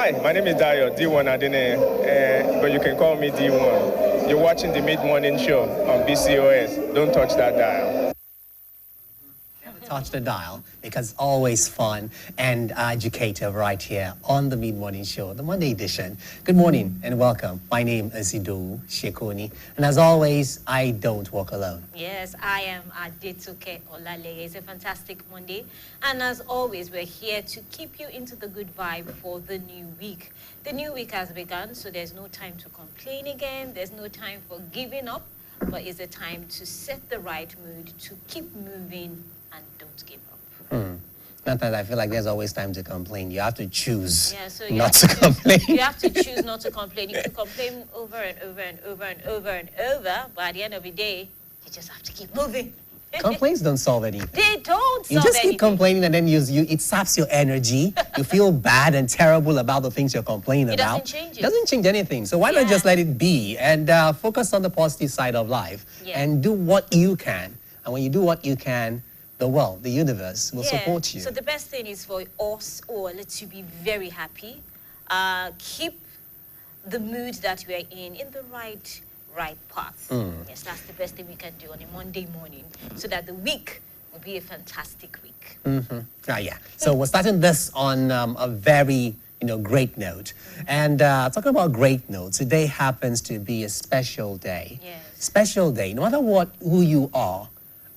Hi, my name is Dayo, D1 Adene, but you can call me D1. You're watching the Mid-Morning Show on BCOS. Don't touch that dial. Touch the dial, because it's always fun and educative right here on the Mid-Morning Show, the Monday edition. Good morning and welcome. My name is Ido Shekoni, and as always, I don't walk alone. Yes, I am Adetuke Olale. It's a fantastic Monday, and as always, we're here to keep you into the good vibe for the new week. The new week has begun, so there's no time to complain again. There's no time for giving up, but it's a time to set the right mood, to keep moving, and don't give up. Sometimes I feel like there's always time to complain. You have to choose so not to complain. You have to choose not to complain. You can complain over and over and over and over and over, but at the end of the day, you just have to keep moving. Complaints don't solve anything. They don't solve You just anything. keep complaining, and then it saps your energy. You feel bad and terrible about the things you're complaining about. It doesn't change it. It doesn't change anything. So why not just let it be and focus on the positive side of life and do what you can. And when you do what you can, the world, the universe will support you. So the best thing is for us all to be very happy. Keep the mood that we are in the right path. Yes, that's the best thing we can do on a Monday morning, so that the week will be a fantastic week. So we're starting this on a very great note. And talking about great notes, today happens to be a special day. Yes. Special day. No matter who you are,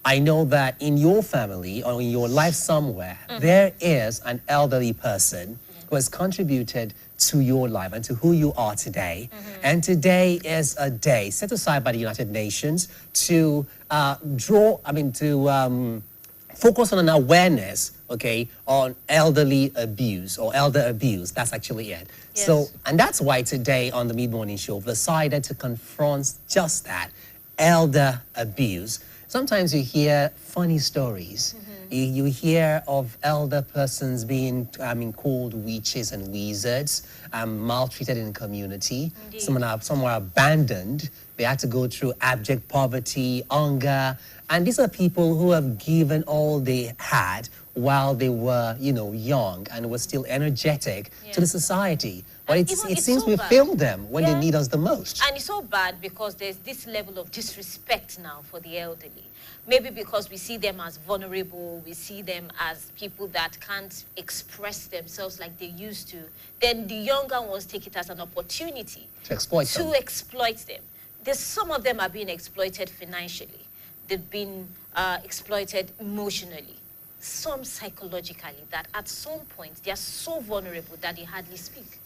I know that in your family or in your life somewhere, there is an elderly person who has contributed to your life and to who you are today. And today is a day set aside by the United Nations to focus on an awareness, on elderly abuse or elder abuse. That's actually it. Yes. So, and that's why today on the Mid-Morning Show, we've decided to confront just that, elder abuse. Sometimes you hear funny stories. You hear of elder persons being called witches and wizards, maltreated in the community. Some were abandoned. They had to go through abject poverty, hunger. And these are people who have given all they had while they were, young and were still energetic to the society. But it seems we fail them when they need us the most. And it's so bad because there's this level of disrespect now for the elderly. Maybe because we see them as vulnerable, we see them as people that can't express themselves like they used to. Then the younger ones take it as an opportunity to exploit them. Some of them are being exploited financially. They've been exploited emotionally. Some psychologically, that at some point they are so vulnerable that they hardly speak.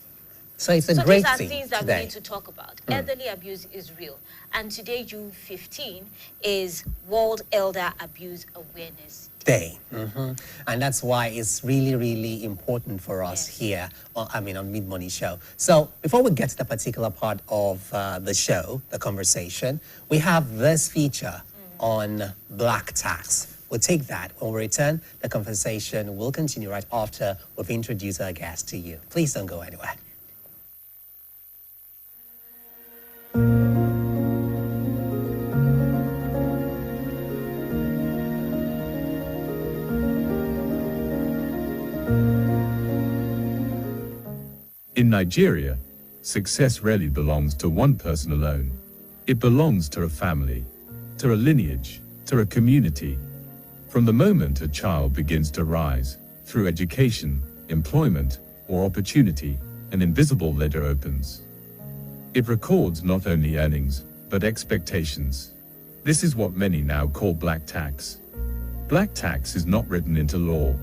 So it's a great these are thing things that today. we need to talk about. Elderly abuse is real. And today, June 15, is World Elder Abuse Awareness Day. And that's why it's really, really important for us here on Mid-Morning Show. So before we get to the particular part of the show, the conversation, we have this feature on black tax. We'll take that. When we return, the conversation will continue right after we've introduced our guest to you. Please don't go anywhere. In Nigeria, success rarely belongs to one person alone. It belongs to a family, to a lineage, to a community. From the moment a child begins to rise, through education, employment, or opportunity, an invisible ledger opens. It records not only earnings, but expectations. This is what many now call black tax. Black tax is not written into law.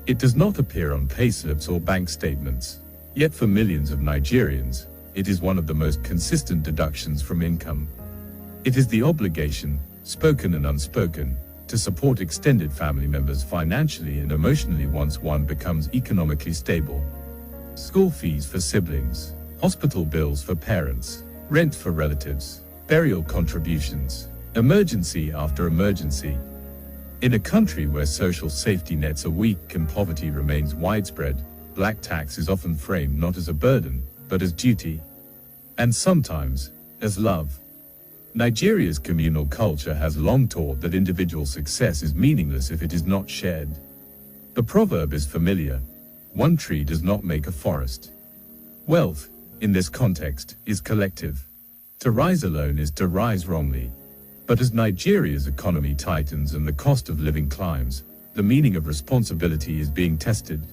It does not appear on payslips or bank statements. Yet for millions of Nigerians, it is one of the most consistent deductions from income. It is the obligation, spoken and unspoken, to support extended family members financially and emotionally once one becomes economically stable. School fees for siblings, hospital bills for parents, rent for relatives, burial contributions, emergency after emergency. In a country where social safety nets are weak and poverty remains widespread, black tax is often framed not as a burden, but as duty. And sometimes, as love. Nigeria's communal culture has long taught that individual success is meaningless if it is not shared. The proverb is familiar: one tree does not make a forest. Wealth, in this context, is collective. To rise alone is to rise wrongly. But as Nigeria's economy tightens and the cost of living climbs, the meaning of responsibility is being tested.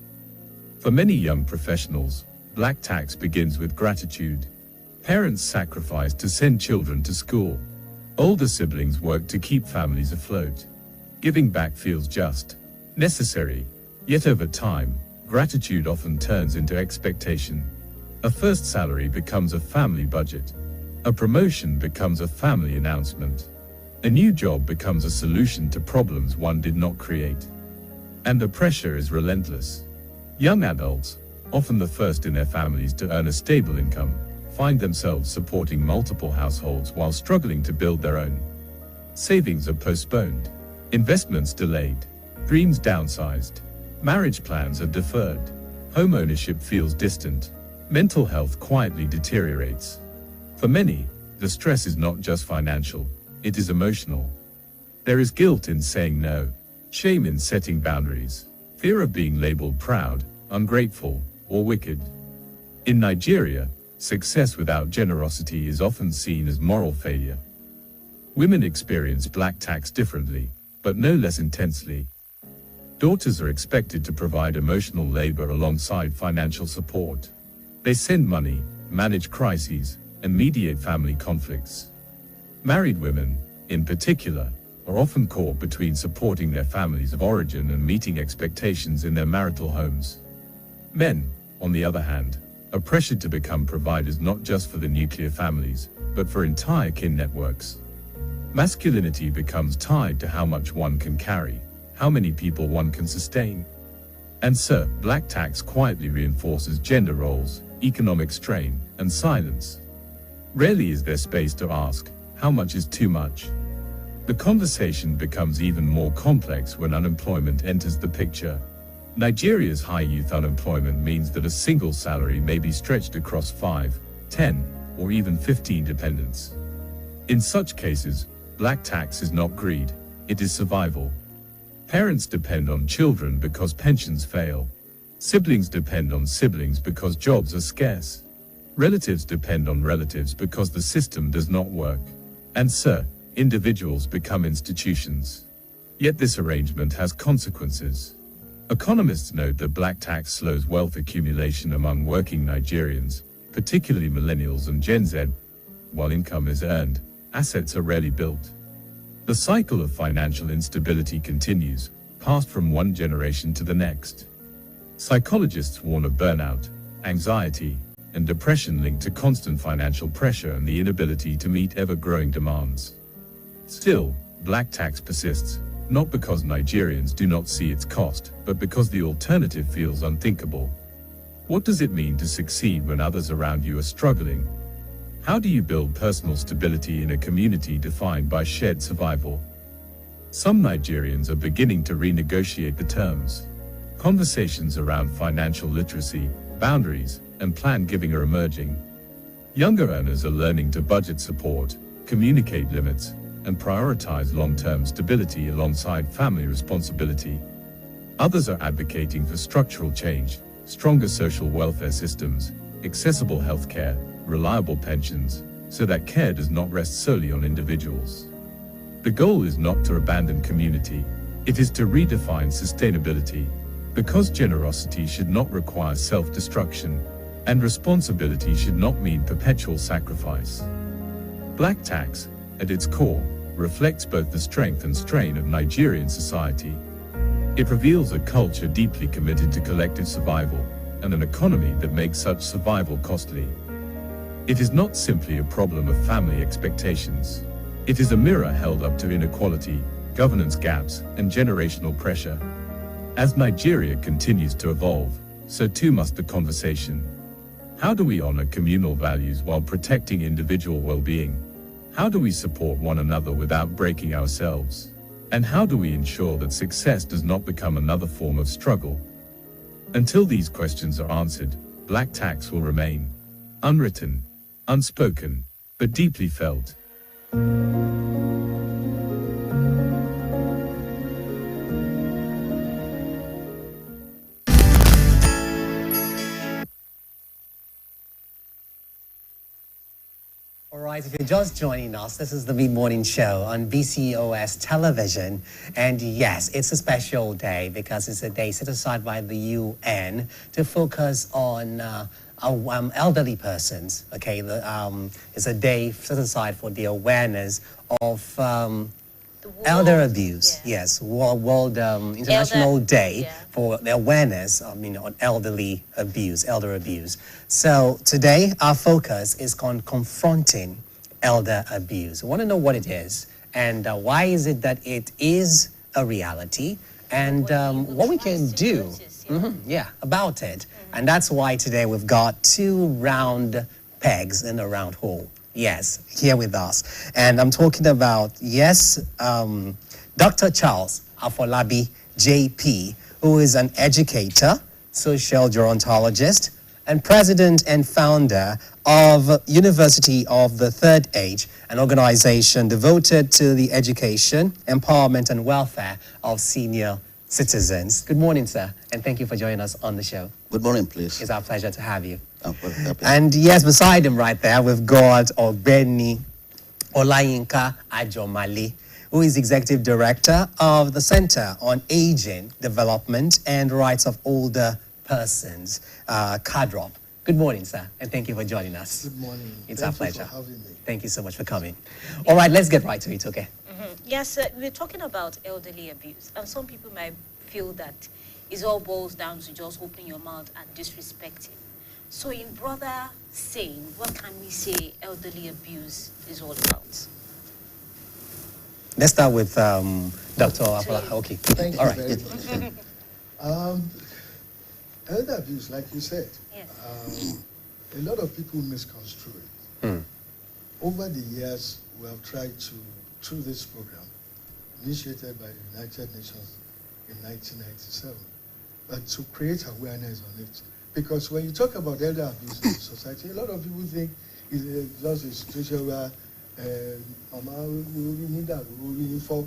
For many young professionals, black tax begins with gratitude. Parents sacrifice to send children to school. Older siblings work to keep families afloat. Giving back feels just, necessary. Yet over time, gratitude often turns into expectation. A first salary becomes a family budget. A promotion becomes a family announcement. A new job becomes a solution to problems one did not create. And the pressure is relentless. Young adults, often the first in their families to earn a stable income, find themselves supporting multiple households while struggling to build their own. Savings are postponed, investments delayed, dreams downsized, marriage plans are deferred, home ownership feels distant, mental health quietly deteriorates. For many, the stress is not just financial, it is emotional. There is guilt in saying no, shame in setting boundaries, fear of being labeled proud, ungrateful, or wicked. In Nigeria, success without generosity is often seen as moral failure. Women experience black tax differently, but no less intensely. Daughters are expected to provide emotional labor alongside financial support. They send money, manage crises, and mediate family conflicts. Married women, in particular, are often caught between supporting their families of origin and meeting expectations in their marital homes. Men, on the other hand, are pressured to become providers not just for the nuclear families, but for entire kin networks. Masculinity becomes tied to how much one can carry, how many people one can sustain. And so, black tax quietly reinforces gender roles, economic strain, and silence. Rarely is there space to ask, how much is too much? The conversation becomes even more complex when unemployment enters the picture. Nigeria's high youth unemployment means that a single salary may be stretched across 5, 10, or even 15 dependents. In such cases, black tax is not greed, it is survival. Parents depend on children because pensions fail. Siblings depend on siblings because jobs are scarce. Relatives depend on relatives because the system does not work. And so, individuals become institutions. Yet this arrangement has consequences. Economists note that black tax slows wealth accumulation among working Nigerians, particularly millennials and Gen Z. While income is earned, assets are rarely built. The cycle of financial instability continues, passed from one generation to the next. Psychologists warn of burnout, anxiety, and depression linked to constant financial pressure and the inability to meet ever-growing demands. Still, black tax persists, not because Nigerians do not see its cost, but because the alternative feels unthinkable. What does it mean to succeed when others around you are struggling? How do you build personal stability in a community defined by shared survival? Some Nigerians are beginning to renegotiate the terms. Conversations around financial literacy, boundaries, and planned giving are emerging. Younger earners are learning to budget support, communicate limits, and prioritize long-term stability alongside family responsibility. Others are advocating for structural change, stronger social welfare systems, accessible healthcare, reliable pensions, so that care does not rest solely on individuals. The goal is not to abandon community, it is to redefine sustainability, because generosity should not require self-destruction, and responsibility should not mean perpetual sacrifice. Black tax, at its core, reflects both the strength and strain of Nigerian society. It reveals a culture deeply committed to collective survival, and an economy that makes such survival costly. It is not simply a problem of family expectations. It is a mirror held up to inequality, governance gaps, and generational pressure. As Nigeria continues to evolve, so too must the conversation. How do we honor communal values while protecting individual well-being? How do we support one another without breaking ourselves? And how do we ensure that success does not become another form of struggle? Until these questions are answered, black tax will remain unwritten, unspoken, but deeply felt. All right, if you're just joining us, this is the Mid-Morning Show on BCOS television. And yes, it's a special day because it's a day set aside by the UN to focus on elderly persons. Okay, it's a day set aside for the awareness of elder abuse. Yes, World International Day for the awareness on elderly abuse, elder abuse. So today our focus is on confronting elder abuse. We want to know what it is and why is it that it is a reality and what we can do about it. And that's why today we've got two round pegs in a round hole. Yes, here with us. And I'm talking about, Dr. Charles Afolabi, JP, who is an educator, social gerontologist, and president and founder of University of the Third Age, an organization devoted to the education, empowerment, and welfare of senior citizens. Good morning, sir, and thank you for joining us on the show. Good morning, please. It's our pleasure to have you. I'm very happy. And yes, beside him right there, we've got Ogbeni Olayinka Ajomale, who is Executive Director of the Center on Aging, Development, and Rights of Older Persons, CADROP. Good morning, sir, and thank you for joining us. Good morning. It's our pleasure. Thank you for having me. Thank you so much for coming. All right, let's get right to it, okay? Yes, we're talking about elderly abuse, and some people might feel that it all boils down to just opening your mouth and disrespecting. So in brother saying, what can we say elderly abuse is all about? Let's start with Dr. Afola. Okay. Thank you All right. very much. Elder abuse, like you said, Yes. a lot of people misconstrue it. Over the years, we have tried to, through this program, initiated by the United Nations in 1997, to create awareness on it. Because when you talk about elder abuse in society, a lot of people think it's just a situation where no,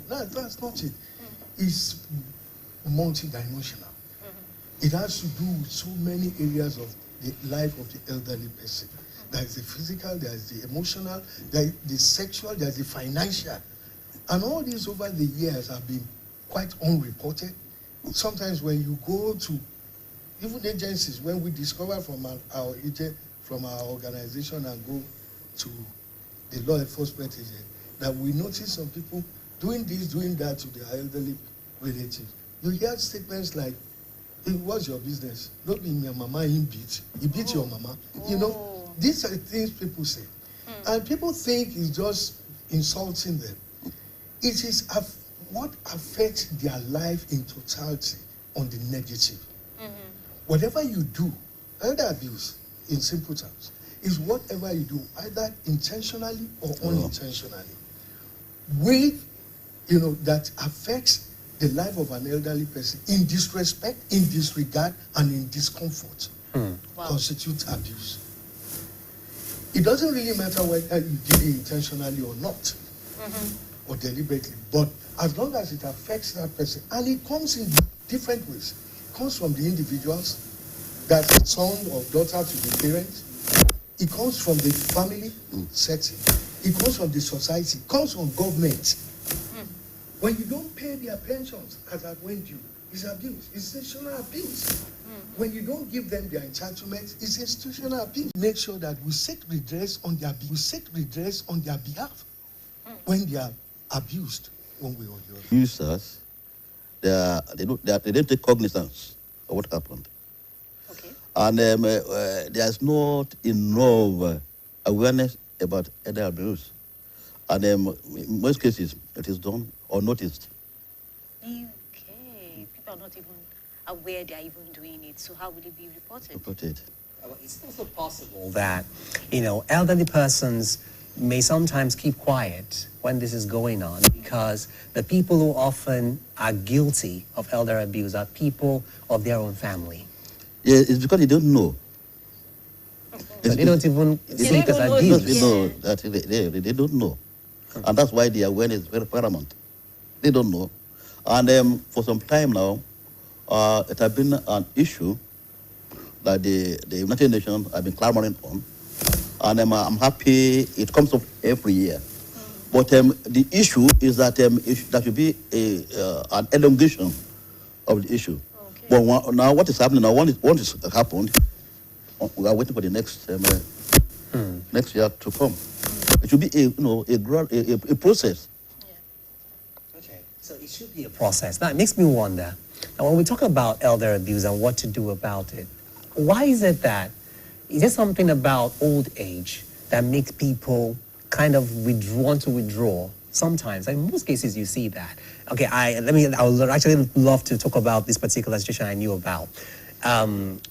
that's not it. It's multidimensional. It has to do with so many areas of the life of the elderly person. There is the physical, there is the emotional, there is the sexual, there is the financial. And all these over the years have been quite unreported. Sometimes when you go to even agencies, when we discover from our agent, from our organization and go to the law enforcement agent, that we notice some people doing this, doing that to their elderly relatives. You hear statements like, hey, what's your business? Not being your mama in beat. He beat your mama. You know, these are things people say. And people think it's just insulting them. It is what affects their life in totality on the negative. Whatever you do, elder abuse, in simple terms, is whatever you do, either intentionally or unintentionally, with, that affects the life of an elderly person in disrespect, in disregard, and in discomfort, constitutes abuse. It doesn't really matter whether you did it intentionally or not, or deliberately, but as long as it affects that person, and it comes in different ways. It comes from the individuals, that's the son or daughter to the parents. It comes from the family setting. It comes from the society. It comes from government. When you don't pay their pensions as at when due, it's abuse. It's institutional abuse. When you don't give them their entitlements, it's institutional abuse. Make sure that we seek redress on their behalf when they are abused one way or the other. Users, they don't take cognizance of what happened. Okay. And there's not enough awareness about elder abuse. And in most cases, it is done or noticed. Okay. People are not even aware they are even doing it. So how will it be reported? Reported. It's also possible that, elderly persons may sometimes keep quiet when this is going on because the people who often are guilty of elder abuse are people of their own family. Yeah, it's because they don't know. So they don't even see it as abuse. They know that they don't know. And that's why the awareness is very paramount. They don't know. And for some time now, it has been an issue that the United Nations have been clamoring on. and I'm happy it comes up every year. But the issue is that that should be an elongation of the issue. Okay. But now what is happening now? What is happened? We are waiting for the next year to come. It should be a process. Okay, so it should be a process. Now, it makes me wonder, now when we talk about elder abuse and what to do about it, why is it that, is there something about old age that makes people kind of want to withdraw? Sometimes, in most cases, you see that. Okay, I would actually love to talk about this particular situation I knew about.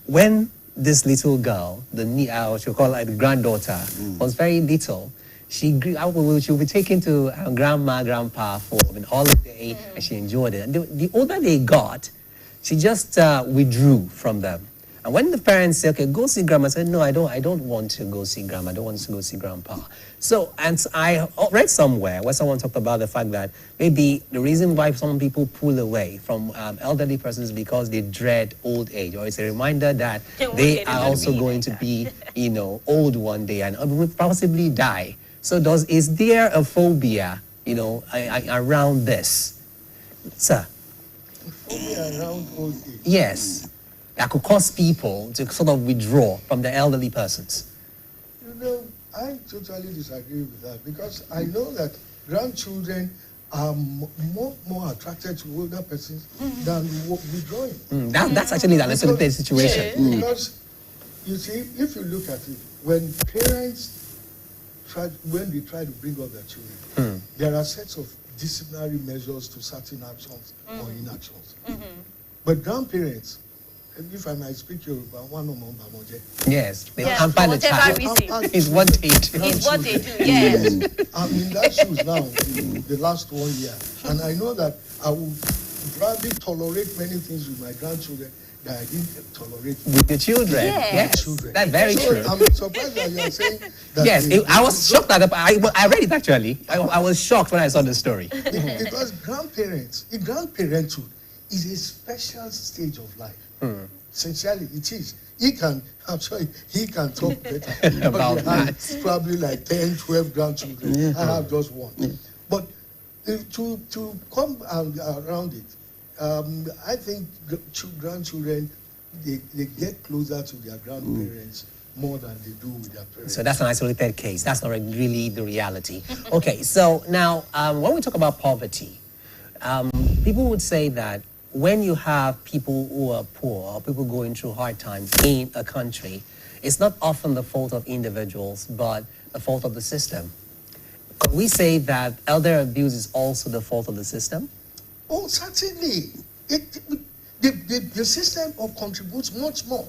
When this little girl, she'll call her the granddaughter, was very little, she would be taken to her grandma, grandpa for an holiday, and she enjoyed it. And the older they got, she just withdrew from them. And when the parents say, okay, go see grandma, I said, no, I don't want to go see grandma. I don't want to go see grandpa. So, and I read somewhere where someone talked about the fact that maybe the reason why some people pull away from elderly persons is because they dread old age, or it's a reminder that they are also going to be, old one day and will possibly die. So is there a phobia, around this? Sir? Phobia around old age? Yes. That could cause people to sort of withdraw from the elderly persons. I totally disagree with that, because I know that grandchildren are more attracted to older persons than withdrawing. That's actually an isolated situation. Yeah, because, you see, if you look at it, when parents when they try to bring up their children, there are sets of disciplinary measures to certain actions or inactions. But grandparents, if I might speak Yoruba, yes, they hamper the child. It's what they do. It's what they do, yes. I'm in that shoes now, the last 1 year. And I know that I will gladly tolerate many things with my grandchildren that I didn't tolerate with the children. Yes. children. That's very true. I'm surprised that you are saying that. Yes, I was shocked at I read it actually. I was shocked when I saw the story. Because grandparenthood is a special stage of life. Sincerely, it is. I'm sure he can talk better about that. Probably like 10, 12 grandchildren. I have just one. But to come around it, I think grandchildren, they get closer to their grandparents more than they do with their parents. So that's an isolated case. That's not really the reality. Okay, so now when we talk about poverty, people would say that when you have people who are poor or people going through hard times in a country, it's not often the fault of individuals, but the fault of the system. Could we say that elder abuse is also the fault of the system? Oh, certainly. The system contributes much more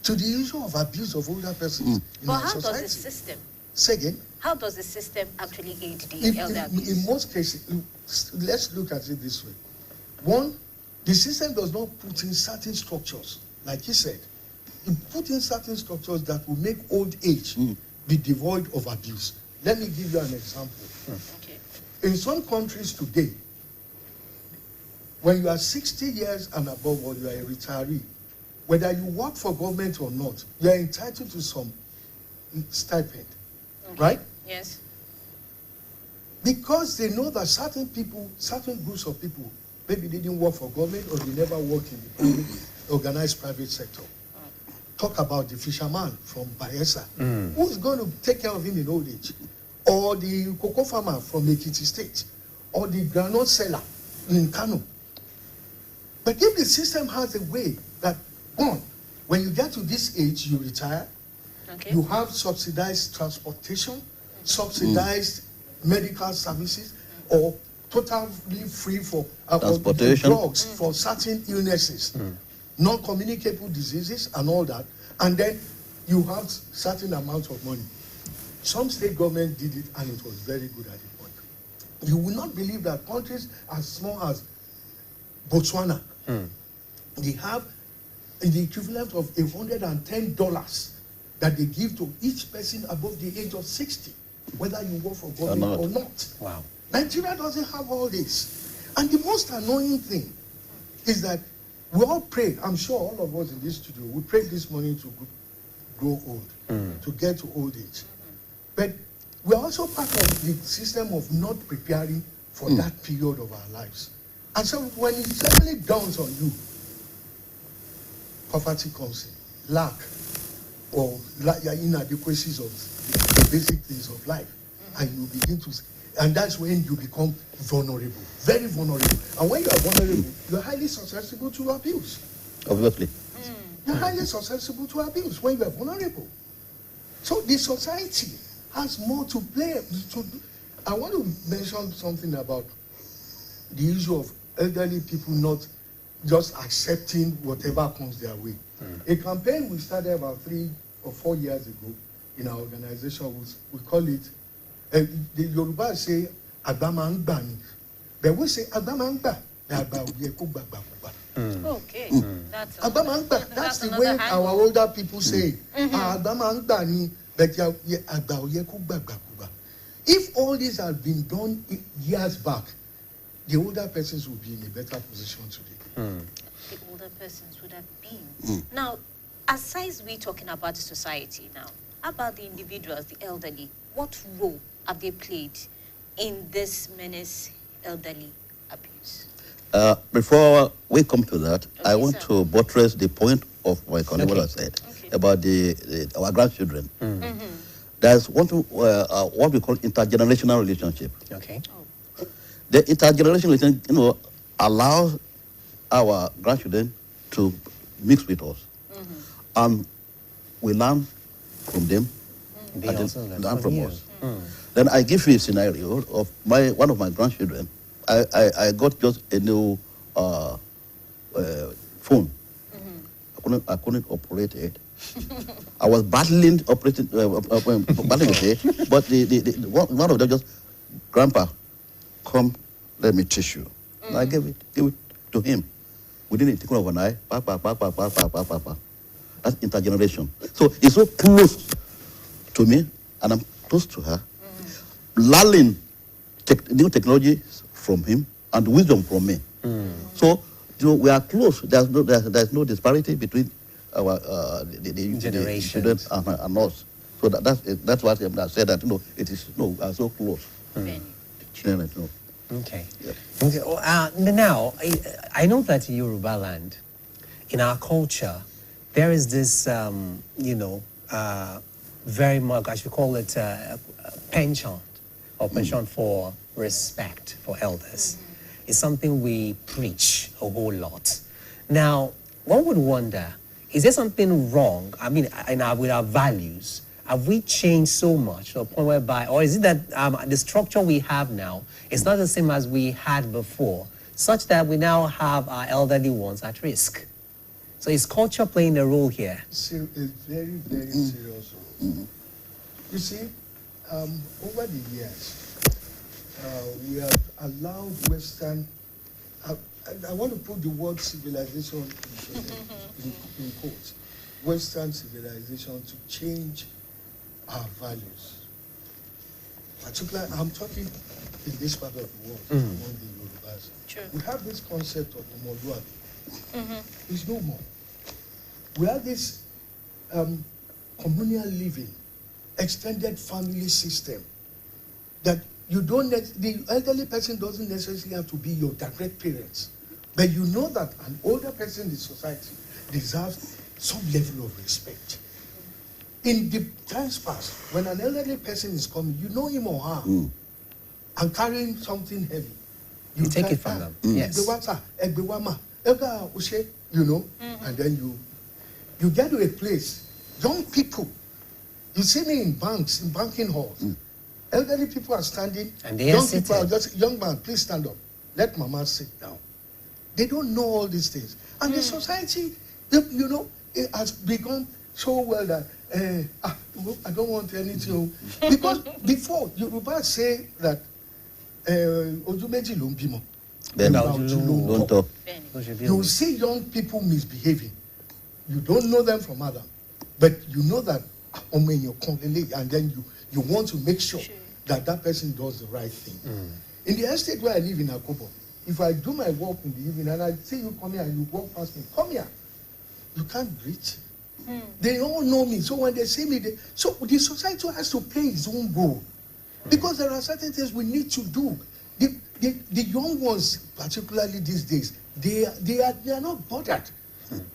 to the issue of abuse of older persons in our society. But how does the system? Say again? How does the system actually aid the elder abuse? In most cases, let's look at it this way. One, the system does not put in certain structures, like he said. It put in certain structures that will make old age be devoid of abuse. Let me give you an example. Okay. In some countries today, when you are 60 years and above, or you are a retiree, whether you work for government or not, you are entitled to some stipend, right? Yes. Because they know that certain groups of people, maybe they didn't work for government or they never worked in the organized private sector. Talk about the fisherman from Bayelsa. Who is going to take care of him in old age? Or the cocoa farmer from Ekiti State? Or the groundnut seller in Kano? But if the system has a way that, when you get to this age, you retire, you have subsidized transportation, subsidized medical services, or totally free for transportation, drugs for certain illnesses, non-communicable diseases and all that, and then you have certain amount of money. Some state government did it and it was very good at the point. You will not believe that countries as small as Botswana, they have the equivalent of $110 that they give to each person above the age of 60, whether you work for government or not. Wow. Nigeria doesn't have all this. And the most annoying thing is that we all pray, I'm sure all of us in this studio, we pray this morning to grow old, to get to old age. But we're also part of the system of not preparing for that period of our lives. And so when it suddenly dawns on you, poverty comes in, lack, or inadequacies of the basic things of life. And you begin to, and that's when you become vulnerable, very vulnerable. And when you are vulnerable, you're highly susceptible to abuse. Obviously. You're highly susceptible to abuse when you are vulnerable. So the society has more to play. I want to mention something about the issue of elderly people not just accepting whatever comes their way. A campaign we started about 3 or 4 years ago in our organization, we call it, the Yoruba say, Agbamangba. But we say, Agbamangba. Okay. That's Agbamangba. That's the another way angle. our older people say. Agbamangba ni, but if all this had been done years back, the older persons would be in a better position today. The older persons would have been. Now, aside we talking about the society now, how about the individuals, the elderly? What role have they played in this menace elderly abuse? Before we come to that, I want sir. to buttress the point of my colleague what I said about our grandchildren. There's what we call intergenerational relationship. Okay. The intergenerational relationship, allows our grandchildren to mix with us, and we learn from them, They and also they learn learn from from you. us. Then I give you a scenario of one of my grandchildren. I got just a new phone. I couldn't operate it. I was battling battling with it, but one of them just, Grandpa, come, let me teach you. And I gave it to him. Within a tickle of an eye, That's intergeneration. So it's so close to me, and I'm close to her. Learning new technology from him and wisdom from me. So we are close. There's no disparity between our the students and us. So that's why I said that it is so close. Okay. Yep. Okay. Now, I know that in Yoruba land, in our culture, there is this, very much, I should call it penchant, or penchant for respect for elders. It's something we preach a whole lot. Now, one would wonder, is there something wrong, with our values? Have we changed so much to a point whereby, or is it that the structure we have now is not the same as we had before, such that we now have our elderly ones at risk? So is culture playing a role here? It's a very, very serious role. You see, over the years, we have allowed Western, I want to put the word civilization in quotes, Western civilization to change our values. Particularly, I'm talking in this part of the world, among the Yorubas. True. We have this concept of Omoluabi. It's no more. We have this communal living, extended family system, that you don't, the elderly person doesn't necessarily have to be your direct parents, but you know that an older person in society deserves some level of respect. In the times past, when an elderly person is coming, you know him or her, and carrying something heavy. You take it from them. Yes. And then you get to a place, young people, you see me in banks, in banking halls, elderly people are standing, and they are people are sitting. just, young man, please stand up, let mama sit down. They don't know all these things. And the society, it has become so well that, I don't want anything. Because before, Yoruba say that, Ojumeji lo nbimo. Don't talk. You see young people misbehaving. You don't know them from Adam, but you know that, and then you want to make sure that that person does the right thing. In the estate where I live in Akobo, if I do my work in the evening and I see you come here and you walk past me, come here. You can't greet. They all know me. So when they see me, so the society has to play its own role. Because there are certain things we need to do. The young ones, particularly these days, they are not bothered.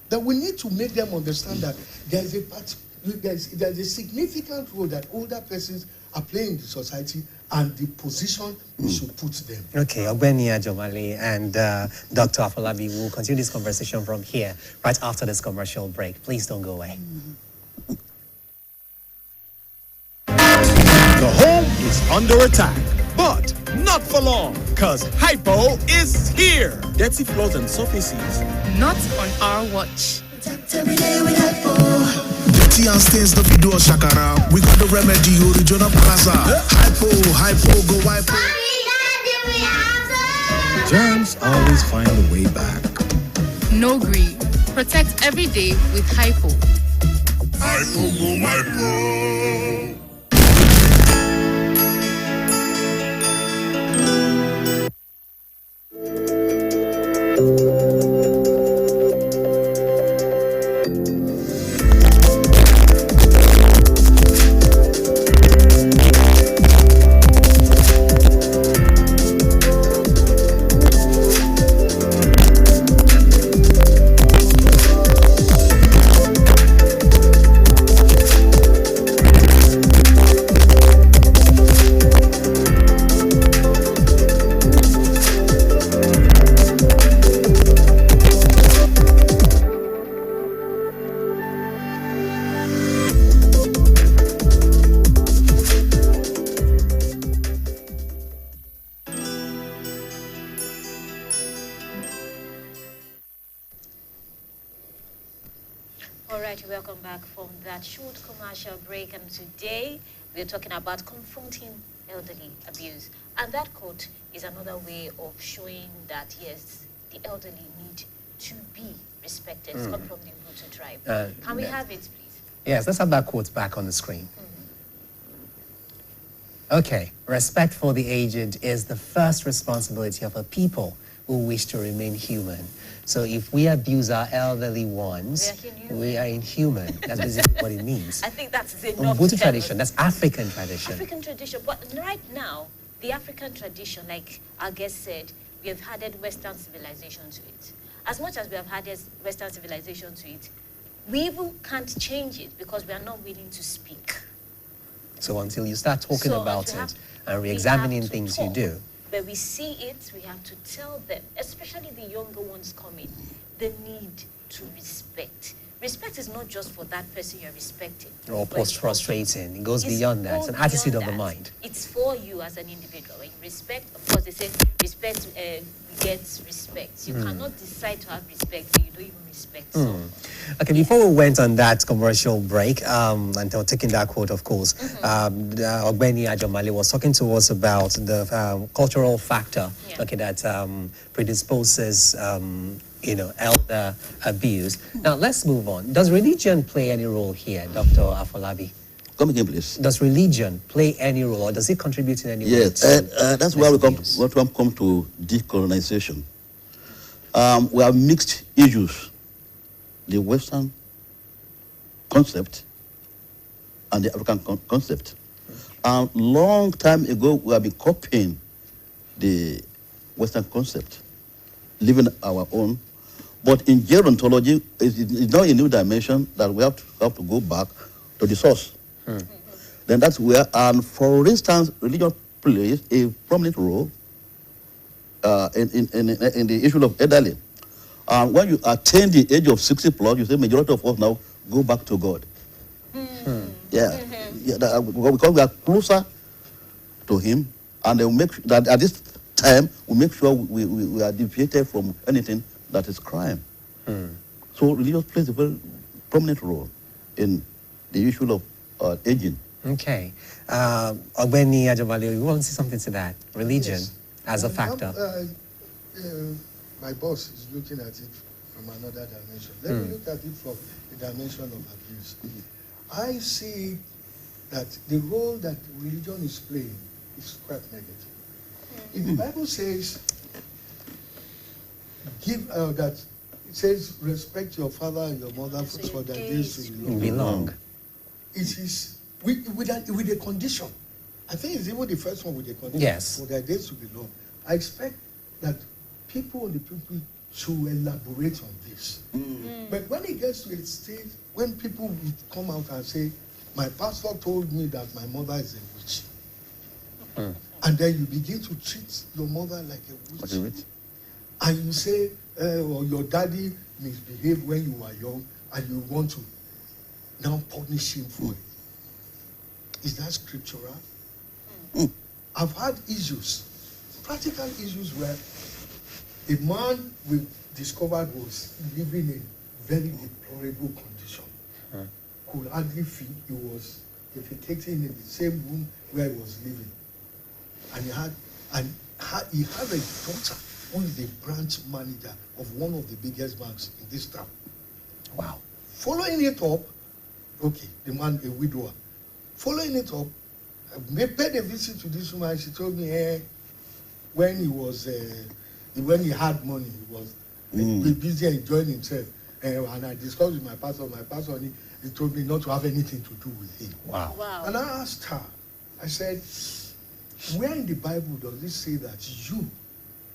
That we need to make them understand that there's a significant role that older persons are playing in the society and the position we should put them. Okay, Ogbeni Ajomale and Dr. Afolabi will continue this conversation from here right after this commercial break. Please don't go away. The home is under attack, but not for long, because Hypo is here. Dirty floors and surfaces. Not on our watch. Dirty and stains, no video shakara. We got the remedy, original plaza. Hypo, go hypo. Germs always find a way back. No green. Protect every day with Hypo. Hypo, go hypo. Welcome back from that short commercial break, and today we're talking about confronting elderly abuse, and that quote is another way of showing that yes, the elderly need to be respected. It's come from the Hutu tribe. Can we have it, please? Yes, let's have that quote back on the screen. Okay, respect for the aged is the first responsibility of a people who wish to remain human. So if we abuse our elderly ones, we are inhuman. That's basically what it means. I think that's enough. Hutu tradition, that's African tradition. African tradition, but right now, the African tradition, like our guest said, we have added Western civilization to it. As much as we have added Western civilization to it, we even can't change it because we are not willing to speak. So until you start talking about it and re-examining things you do. But we see it, we have to tell them, especially the younger ones coming, the need to respect. Respect is not just for that person you're respecting. Or post-frustrating. It goes beyond that. It's an attitude of the mind. It's for you as an individual. When you respect, of course, they say respect begets respect. You cannot decide to have respect and you don't even respect someone. Okay, before we went on that commercial break, until taking that quote, of course, Ogbeni Ajomale was talking to us about the cultural factor, okay, that predisposes, elder abuse. Now, let's move on. Does religion play any role here, Dr. Afolabi? Come again, please. Does religion play any role, or does it contribute in any way? Yes, that's why we come to decolonization. We have mixed issues. The Western concept and the African concept. Long time ago, we have been copying the Western concept, living our own. But in gerontology, it's now a new dimension that we have to go back to the source. Then that's where, and for instance, religion plays a prominent role in the issue of elderly. When you attain the age of 60 plus, you say majority of us now go back to God. Because we are closer to Him, and they will make that at this time we make sure we are deviated from anything that is crime. So religion plays a very prominent role in the issue of aging. Okay. Ogbeni Ajomale, you want to say something to that? Religion as a factor. My boss is looking at it from another dimension. Let me look at it from the dimension of abuse. I see that the role that religion is playing is quite negative. If the Bible says, says, respect your father and your mother for their days to Be long. It is with a condition. I think it's even the first one with a condition. Yes. For their days to be long. I expect that people should elaborate on this. But when it gets to a stage, when people will come out and say, my pastor told me that my mother is a witch. And then you begin to treat your mother like a witch. And you say, or your daddy misbehaved when you were young, and you want to now punish him for it. Is that scriptural? I've had issues, practical issues, where a man we discovered was living in very deplorable condition. Could hardly feed. He was defecating in the same room where he was living. And he had a daughter who is the branch manager of one of the biggest banks in this town. Wow. Following it up, okay, the man, a widower. Following it up, I paid a visit to this woman. She told me, when he had money, he was busy enjoying himself. And I discussed with my pastor. My pastor, he told me not to have anything to do with him. Wow. And I asked her, I said, where in the Bible does it say that you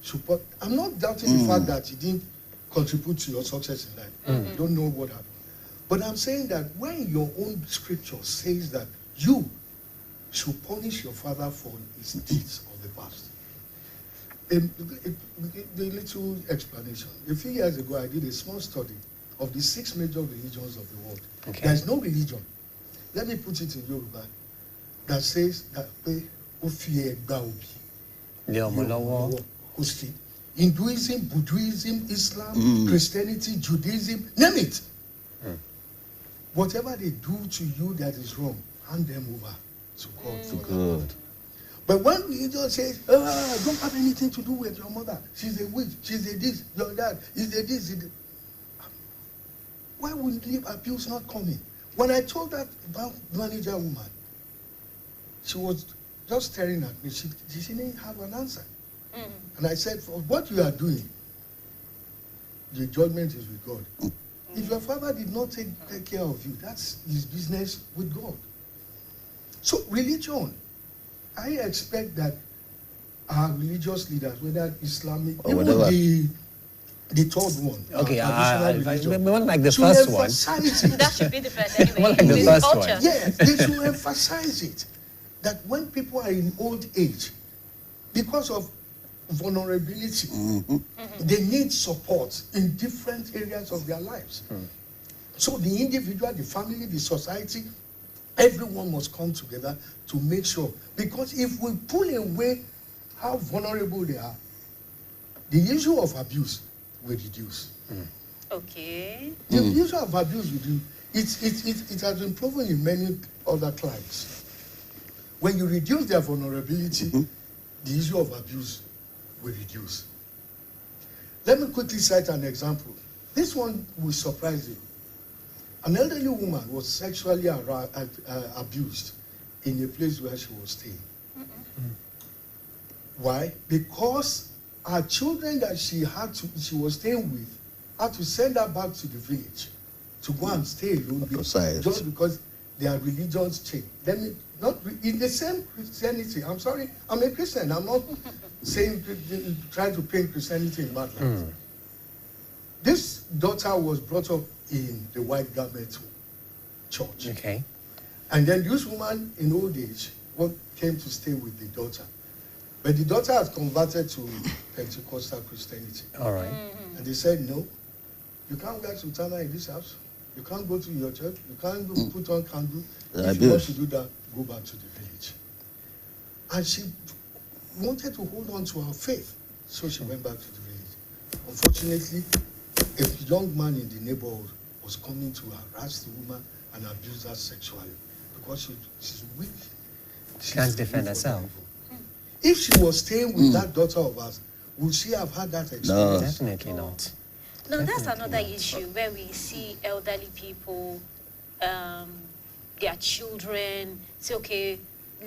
support? I'm not doubting the fact that you didn't contribute to your success in life. I don't know what happened. But I'm saying that when your own scripture says that you should punish your father for his deeds of the past. The little explanation. A few years ago, I did a small study of the 6 major religions of the world. Okay. There is no religion, let me put it in Yoruba, that says that Hinduism, Buddhism, Islam, Christianity, Judaism, name it. Whatever they do to you that is wrong, hand them over to God. To God. But when religion says, don't have anything to do with your mother, she's a witch, she's a this, your dad is a this, why would the abuse not come in? When I told that bank manager woman, she was just staring at me. She didn't have an answer. And I said, for what you are doing, the judgment is with God. If your father did not take care of you, that's his business with God. So religion, I expect that our religious leaders, whether Islamic or whatever, the third one. Okay, religion, we want like the first one. That should be the first anyway. Well, like the first culture. one. Yes, they should emphasize it. That when people are in old age, because of vulnerability, they need support in different areas of their lives. So the individual, the family, the society, everyone must come together to make sure. Because if we pull away how vulnerable they are, the issue of abuse will reduce. Okay. The issue of abuse will reduce. It has been proven in many other climes. When you reduce their vulnerability, the issue of abuse will reduce. Let me quickly cite an example. This one will surprise you. An elderly woman was sexually abused in a place where she was staying. Why? Because her children that she was staying with had to send her back to the village to go and stay alone just because their religions changed. Not in the same Christianity. I'm sorry, I'm a Christian. I'm not saying try to paint Christianity in bad light. This daughter was brought up in the white garment church. Okay. And then this woman in old age came to stay with the daughter. But the daughter had converted to Pentecostal Christianity. All right. And they said, no, you can't wear sultana in this house. You can't go to your church. You can't put on candle. If you want to do that, go back to the village. And she wanted to hold on to her faith. So she went back to the village. Unfortunately, a young man in the neighborhood was coming to harass the woman and abuse her sexually because she's weak. She can't defend herself. If she was staying with that daughter of ours, would she have had that experience? No, definitely not. No, that's another issue where we see elderly people, their children say, okay,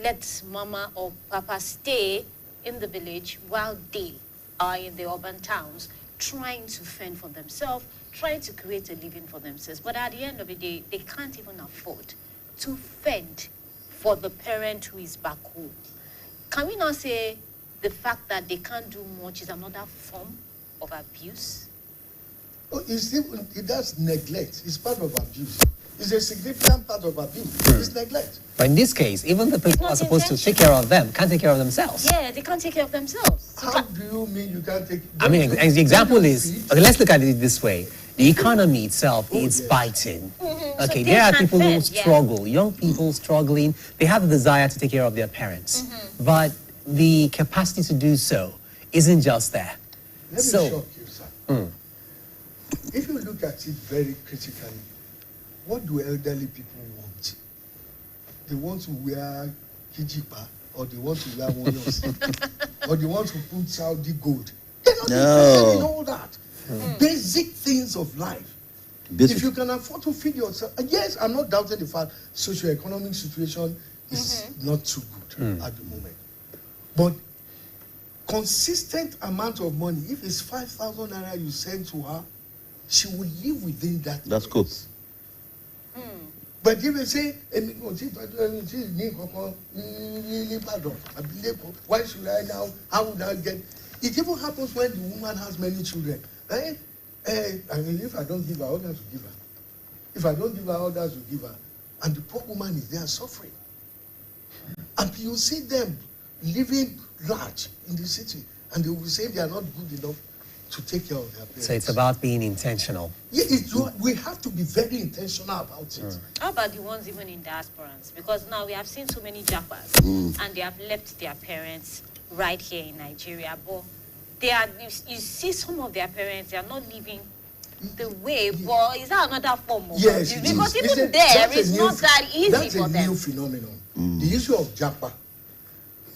let mama or papa stay in the village while they are in the urban towns trying to fend for themselves, trying to create a living for themselves. But at the end of the day, they can't even afford to fend for the parent who is back home. Can we not say the fact that they can't do much is another form of abuse? Oh, that's neglect. It's part of abuse. It's a significant part of abuse. It's neglect. But in this case, even the people who are supposed to take care of them can't take care of themselves. Yeah, they can't take care of themselves. How do you mean you can't take? I mean, the example is, okay, let's look at it this way. The economy itself is biting. So Okay, they there are can't people who fend, yeah. struggle, young people struggling. They have the desire to take care of their parents, but the capacity to do so isn't just there. Let me shock you, sir. If you look at it very critically, what do elderly people want? They want to wear kijipa, or they want to wear one or they want to put Saudi gold. They're not interested in all that. Basic things of life. Basic. If you can afford to feed yourself, yes, I'm not doubting the fact socio-economic situation is not too good at the moment. But consistent amount of money, if it's 5,000 naira you send to her, she will live within that. That's cool. But if you say, why should I now? How would I get? It even happens when the woman has many children. I mean, if I don't give her, others will give her. If I don't give her, others will give her. And the poor woman is there suffering. And you see them living large in the city, and they will say they are not good enough to take care of their parents. So it's about being intentional. Yeah, we have to be very intentional about it. How about the ones even in diasporans? Because now we have seen so many jackals, and they have left their parents right here in Nigeria. But they are, you see some of their parents, they are not living the way, but is that another form of Yes, abuse? Because it is. even there, it's not that easy that's for a them. new phenomenon. The issue of japa.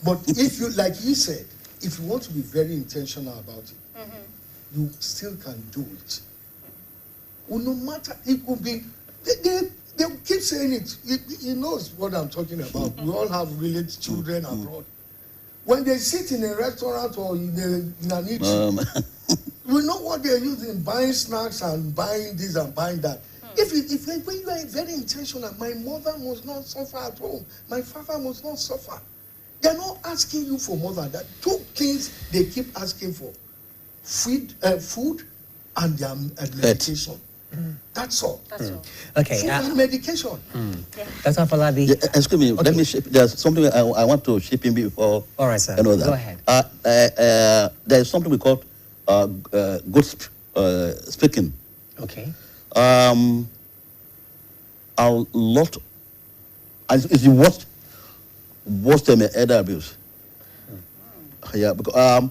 But if you, like he said, if you want to be very intentional about it, you still can do it. Well, no matter, it could be, they keep saying it. He knows what I'm talking about. We all have related children abroad. When they sit in a restaurant or in an eatery, we know what they're using, buying snacks and buying this and buying that. When you are very intentional, my mother must not suffer at home. My father must not suffer. They're not asking you for more than that. Two things they keep asking for: food and their medication. That's all. That's all. Okay. Food and medication. That's all for that. Excuse me, let me there's something I want to ship in before. All right, sir. I know that. Go ahead. There is something we call good speaking. Okay. A lot, it's the worst elder abuse. Yeah, because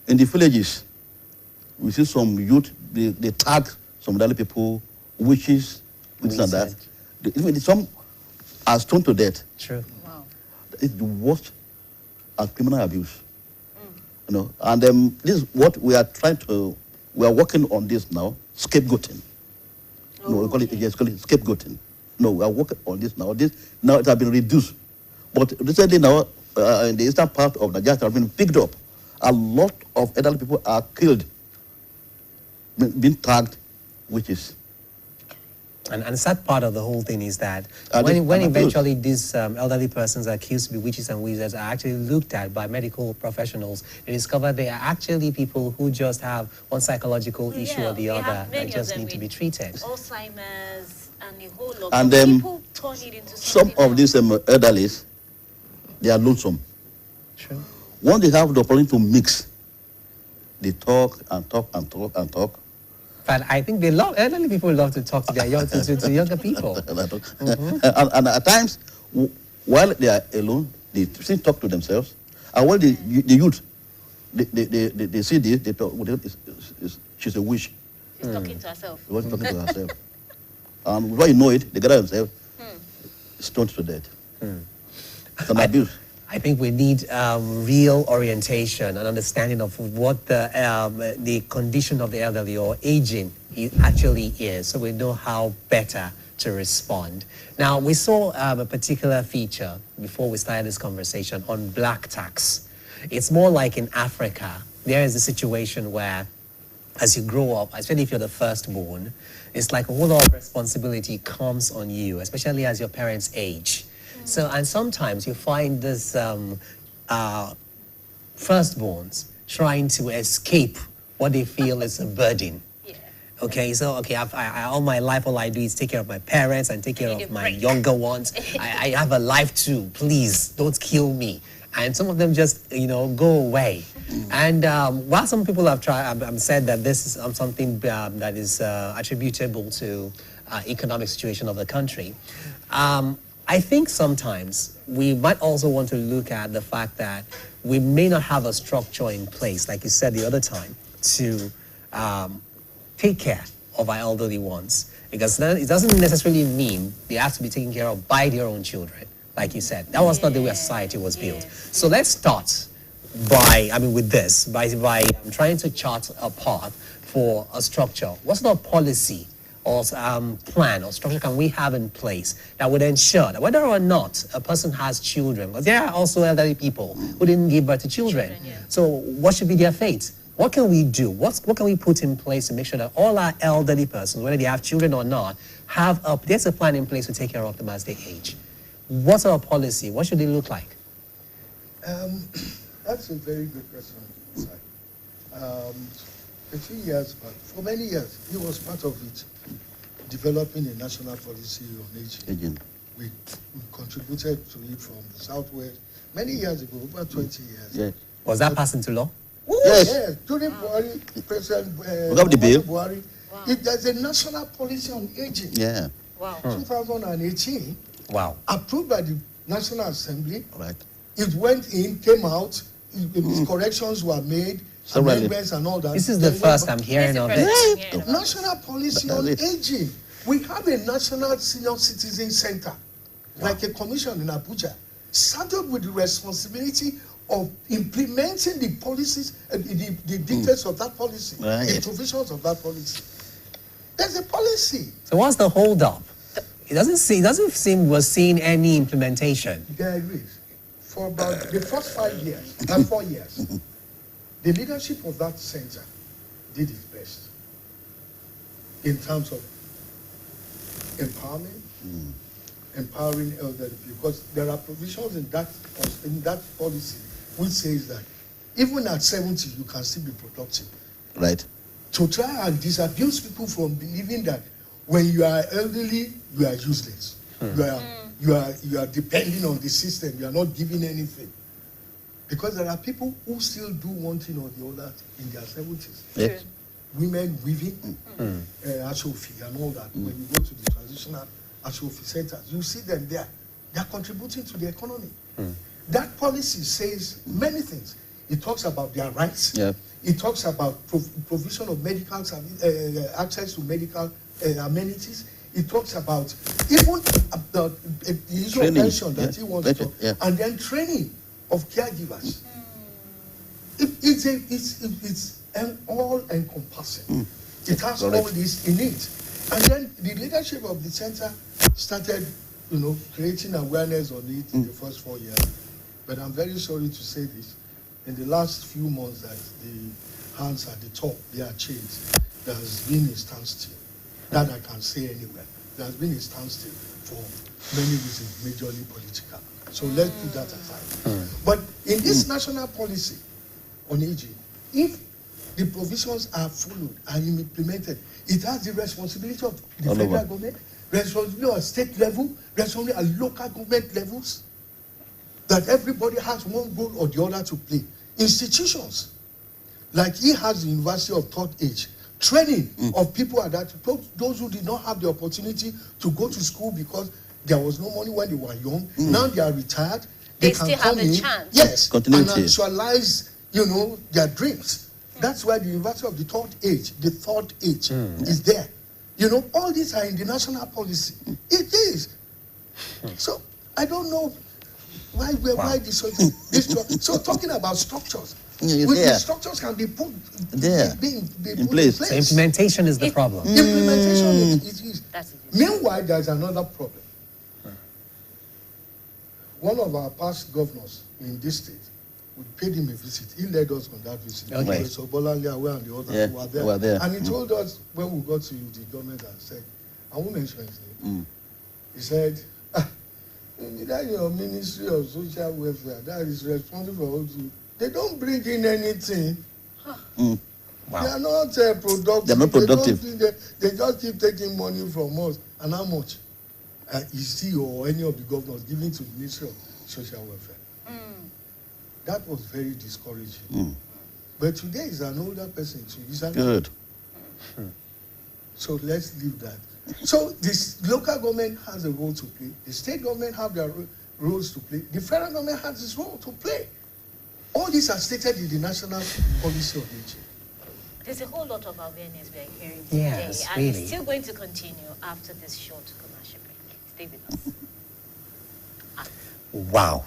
in the villages, we see some youth, they tag some elderly people, witches, this and that. Even some are stoned to death. True. Wow. It's the worst criminal abuse. You know, and this is what we are we are working on this now, scapegoating. No, we call it scapegoating. No, we are working on this now. Now it has been reduced. But recently now, in the eastern part of Nigeria, it has been picked up. A lot of elderly people are killed, being tagged witches. And the sad part of the whole thing is that When when eventually these elderly persons are accused to be witches and wizards are actually looked at by medical professionals, they discover they are actually people who just have one psychological issue or the other that just need to be treated. Alzheimer's and a whole lot And of people turn it into some something of these elderlies, they are lonesome. True. Once they have the opportunity to mix, they talk and talk and talk and talk. But I think elderly people love to talk to their to younger people. And at times, while they are alone, they still talk to themselves. And when the youth, they see this, they talk, she's a witch. She's talking to herself. She was talking to herself. And before you know it, they gather themselves, stoned to death. It's an abuse. I think we need real orientation and understanding of what the condition of the elderly or aging actually is, so we know how better to respond. Now, we saw a particular feature before we started this conversation on black tax. It's more like in Africa, there is a situation where as you grow up, especially if you're the firstborn, it's like a whole lot of responsibility comes on you, especially as your parents age. So, and sometimes you find this firstborns trying to escape what they feel is a burden. Okay, so all my life, all I do is take care of my parents and take care of my younger ones. I have a life too. Please don't kill me. And some of them just, go away. And while some people have said that this is something that is attributable to economic situation of the country, I think sometimes we might also want to look at the fact that we may not have a structure in place, like you said the other time, to take care of our elderly ones. Because then it doesn't necessarily mean they have to be taken care of by their own children, like you said. That was not the way society was built. So let's start by trying to chart a path for a structure. What sort of policy or plan or structure can we have in place that would ensure that whether or not a person has children, because there are also elderly people who didn't give birth to children. So what should be their fate? What can we do? What can we put in place to make sure that all our elderly persons, whether they have children or not, there's a plan in place to take care of them as they age? What's our policy? What should it look like? That's a very good question. A few years back, for many years, he was part of it, developing a national policy on aging. We contributed to it from the Southwest many years ago, over 20 years. Yeah. Was that passed into law? Yes. During Buhari, President Buhari, there's a national policy on aging. Yeah. Wow. 2018. Wow. Approved by the National Assembly. Right. It went in, came out, corrections were made, amendments and all that. This is the first I'm hearing of it. National policy on aging. We have a national senior citizen center, like a commission in Abuja, started with the responsibility of implementing the policies, the details of that policy, the provisions of that policy. There's a policy. So what's the hold-up? It doesn't seem we're seeing any implementation. There is. For about the first 4 years, the leadership of that center did its best in terms of empowering elderly, because there are provisions in that policy which says that even at 70 you can still be productive. Right. To try and disabuse people from believing that when you are elderly you are useless. You are depending on the system. You are not giving anything. Because there are people who still do one thing or the other in their 70s. Yes. Women weaving, Ashofi and all that. When you go to the traditional Ashofi centers, you see them there. They are contributing to the economy. That policy says many things. It talks about their rights. Yeah. It talks about provision of medical access to medical amenities. It talks about even the issue of pension that he wants to, and then training of caregivers. It's an all-encompassing. It has all this in it. And then the leadership of the center started, creating awareness on it in the first 4 years. But I'm very sorry to say this. In the last few months that the hands at the top, they are changed. There has been a standstill. That I can say anywhere. There has been a standstill for many reasons, majorly political. So let's put that aside. But in this national policy on aging, if the provisions are followed and implemented, it has the responsibility of the federal government, responsibility at state level, responsibility at local government levels, that everybody has one goal or the other to play. Institutions, like he has the University of Third Age, training of people at that, those who did not have the opportunity to go to school because there was no money when they were young. Now they are retired. They can still come have a in, chance. yes, Continuity. and actualize, their dreams. That's why the University of the Third Age is there. All these are in the national policy. It is. So I don't know why this. So talking about structures. The structures can be put in place. So implementation is the problem. Implementation is. Meanwhile, there's another problem. One of our past governors in this state we paid him a visit. He led us on that visit. Okay. So Bolanle Awe and the others Yeah, were there. were there. And he told us when we got to the government and said, I won't mention his name. He said, that your Ministry of Social Welfare that is responsible for all the, they don't bring in anything. Wow. They are not productive. They're not productive. They just keep taking money from us. And how much is he or any of the governors giving to the Ministry of Social Welfare? That was very discouraging. But today is an older person too. Good. So let's leave that. So this local government has a role to play. The state government have their roles to play. The federal government has its role to play. All these are stated in the national policy of nature. There's a whole lot of awareness we are hearing today. Yes, and really. it's still going to continue after this short commercial break. Stay with us. Wow.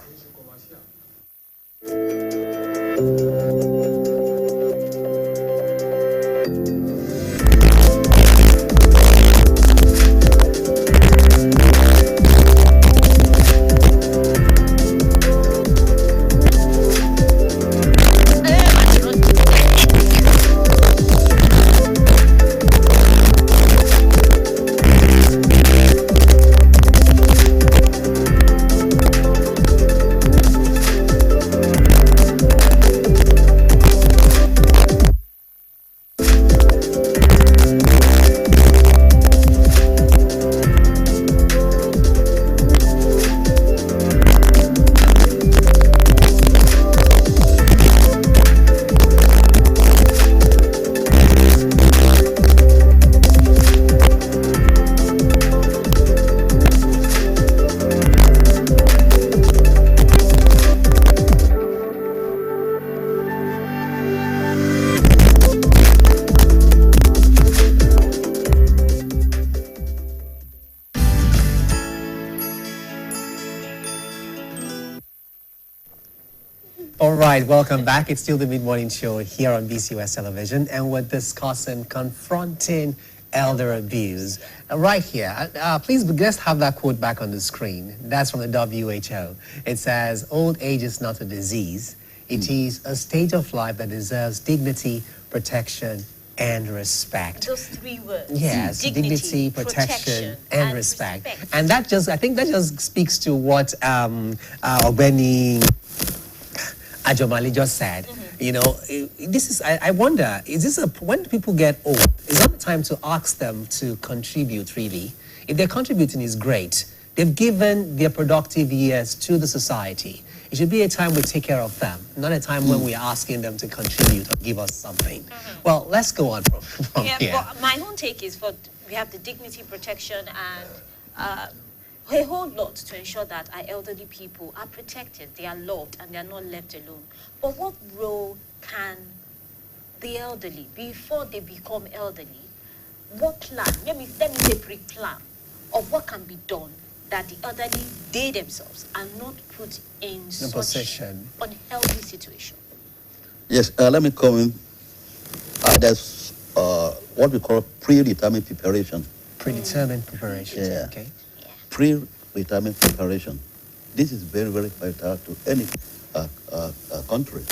All right, welcome back. It's still the mid-morning show here on BCOS television, and we're discussing confronting elder abuse. Right here, please let's have that quote back on the screen. That's from the WHO. It says, "Old age is not a disease. It is a stage of life that deserves dignity, protection, and respect." Those three words. Yes, dignity, protection, and respect. And that just, I think that just speaks to what Ogbeni Ajomali just said. You know, this is, I wonder, is this when people get old, is that the time to ask them to contribute really? If they're contributing is great. They've given their productive years to the society. It should be a time we take care of them, not a time when we're asking them to contribute or give us something. Well, let's go on from here. But my own take is we have the dignity, protection, and a whole lot to ensure that our elderly people are protected, they are loved, and they are not left alone. But what role can the elderly, before they become elderly, what plan, let me say pre-plan of what can be done that the elderly, they themselves, are not put in such position. unhealthy situation? Yes, let me come in. There's what we call pre-retirement preparation. Predetermined preparation. Yeah. Okay. Pre-retirement preparation. This is very, very vital to any country.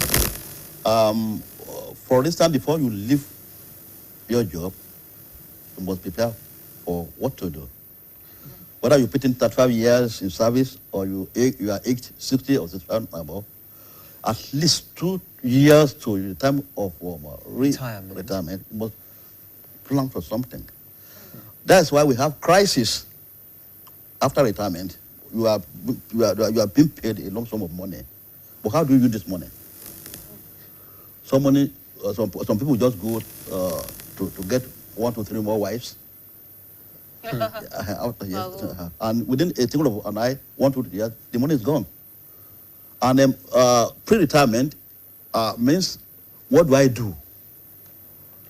For instance, before you leave your job, you must prepare for what to do. Whether you put in 35 years in service or you are aged 60 or 65 above, at least 2 years to the time of retirement, you must plan for something. That's why we have crisis. After retirement, you are being paid a lump sum of money. But how do you use this money? Some people just go to get 1 to 3 more wives. And within a single of an eye, 1 to 2 years, the money is gone. And then pre-retirement means, what do I do?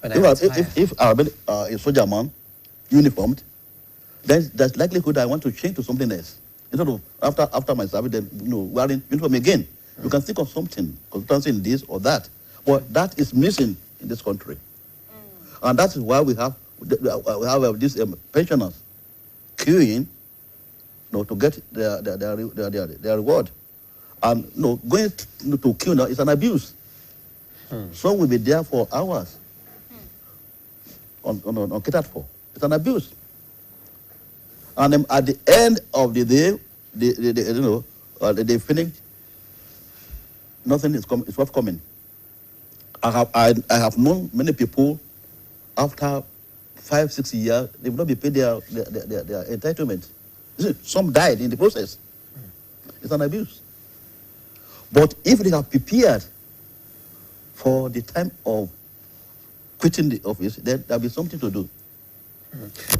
If I'm a soldier man, uniformed, then there's likelihood I want to change to something else. Instead of after my service, then wearing uniform again. You can think of something, consultancy in this or that. But that is missing in this country. And that is why we have these pensioners queuing to get their reward. And going to kill now is an abuse. Some will be there for hours on catered for. It's an abuse. And at the end of the day, they finish. Nothing is forthcoming. I have known many people after 5-6 years they will not be paid their entitlement. Some died in the process. It's an abuse. But if they have prepared for the time of quitting the office, then there'll be something to do.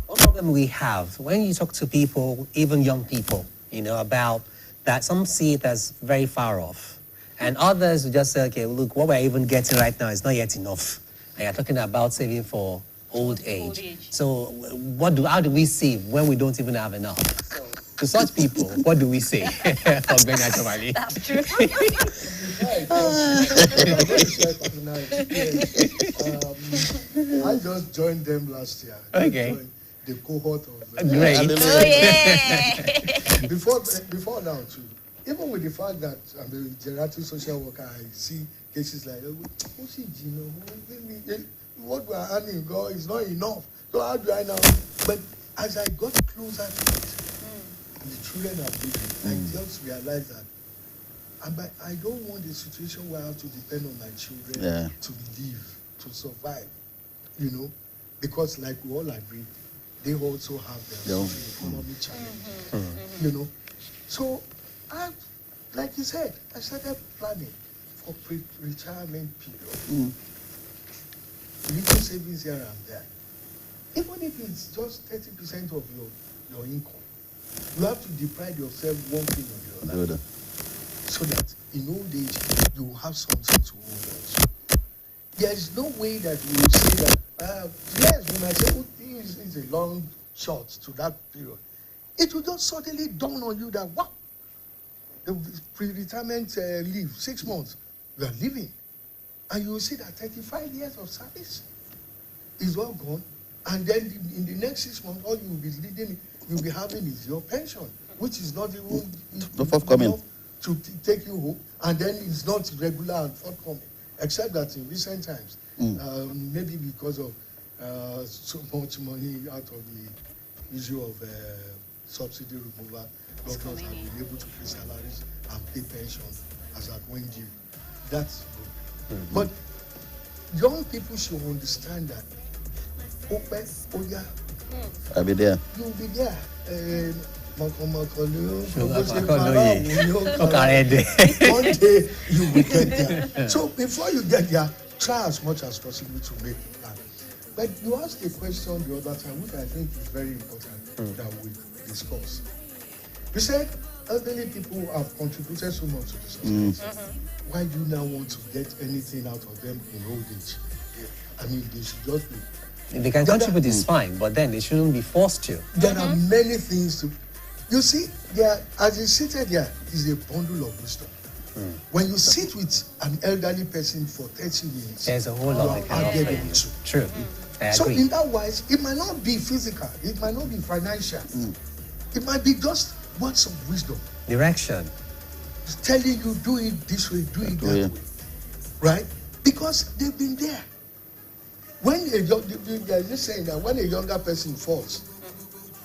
One problem we have, when you talk to people, even young people, about that, some see it as very far off. And others will just say, okay, look, what we're even getting right now is not yet enough. And you're talking about saving for old age. So how do we save when we don't even have enough? To such people, what do we say? That's true. I just joined them last year. Okay. The cohort of Great. Oh, yeah. before now too. Even with the fact that I'm a geriatric social worker, I see cases like, what we are earning, God, is not enough. So how do I now? But as I got closer to it, the children are living, I just realized that I don't want a situation where I have to depend on my children to live, to survive, because like we all agree, they also have their own economic challenges, So, like you said, I started planning for retirement period. Little savings here and there. Even if it's just 30% of your income, you have to deprive yourself one thing or the other. So that in old age, you will have something to hold on to. There is no way that you will say that, yes, when I say, this is a long shot to that period, it will just suddenly dawn on you that, wow, the pre-retirement leave, 6 months, you are living. And you will see that 35 years of service is all gone. And then in the next 6 months, all you'll be having is your pension, which is not even forthcoming enough to take you home. And then it's not regular and forthcoming, except that in recent times, maybe because of so much money out of the issue of subsidy removal, governments have been able to pay salaries and pay pensions as at when due. That's good. But young people should understand that I'll be there. You'll be there. One day you will get there. So before you get there, try as much as possible to make a plan. But you asked a question the other time, which I think is very important that we discuss. You said elderly people have contributed so much to the society. Why do you now want to get anything out of them in old age? I mean, they should just be. They can contribute is fine, but then they shouldn't be forced to. There are many things to. You see, as you seated there, is a bundle of wisdom. When you sit with an elderly person for 30 minutes, there's a whole lot they can offer. True. So in that wise, it might not be physical, it might not be financial, it might be just words of wisdom. Direction. It's telling you, do it this way, do it that way. Right? Because they've been there. When they're saying that when a younger person falls,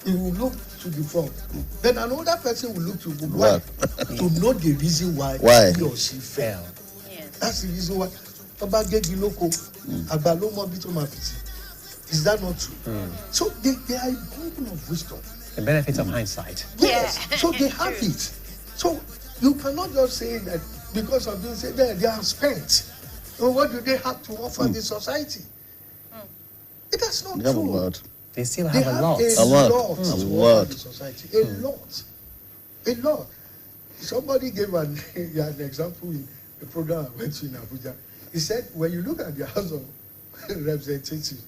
he will look to the front. Then another person will look to the back to know the reason why he or she fell. Yes. That's the reason why. Is that not true? So they are a bundle of wisdom. The benefits of hindsight. Yes. So they have it. So you cannot just say that because of this, they are spent. So what do they have to offer the society? It is not true. They still have a lot. A lot. The society. A lot. Somebody gave an example in a program I went to in Abuja. He said, when you look at the House of Representatives,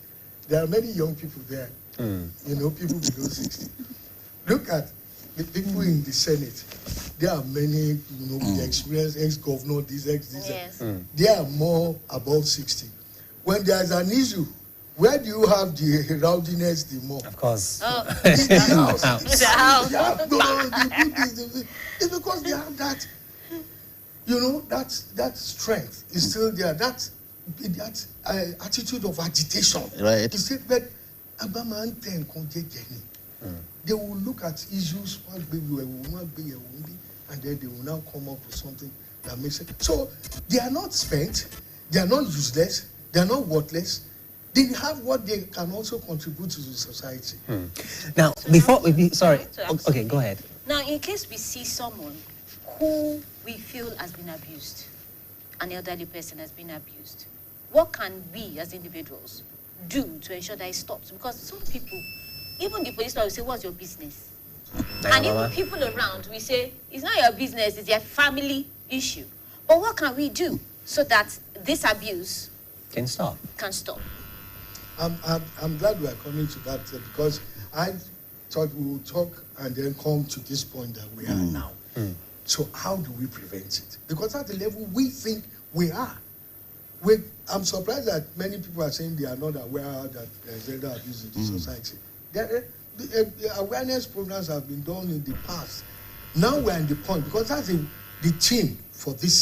there are many young people there. People below 60. Look at the people in the Senate. There are many, with experience, ex-governor, this. Yes. They are more above 60. When there is an issue, where do you have the rowdiness the more? Of course. In the house. It's because they have that you know, that strength is still there. That attitude of agitation. Right. You see, but they will look at issues, and then they will now come up with something that makes sense. So they are not spent, they are not useless, they are not worthless. They have what they can also contribute to the society. Now, before we okay, go ahead. Now, in case we see someone who we feel has been abused, an elderly person has been abused, what can we as individuals do to ensure that it stops? Because some people, even the police will say, what's your business? And even people around, we say, it's not your business, it's your family issue. But what can we do so that this abuse can stop? I'm glad we are coming to that because I thought we would talk and then come to this point that we are now. So how do we prevent it? Because at the level we think we are. I'm surprised that many people are saying they are not aware that there is elder abuse in the society. The awareness programs have been done in the past. Now we're in the point, because that's the theme for this year.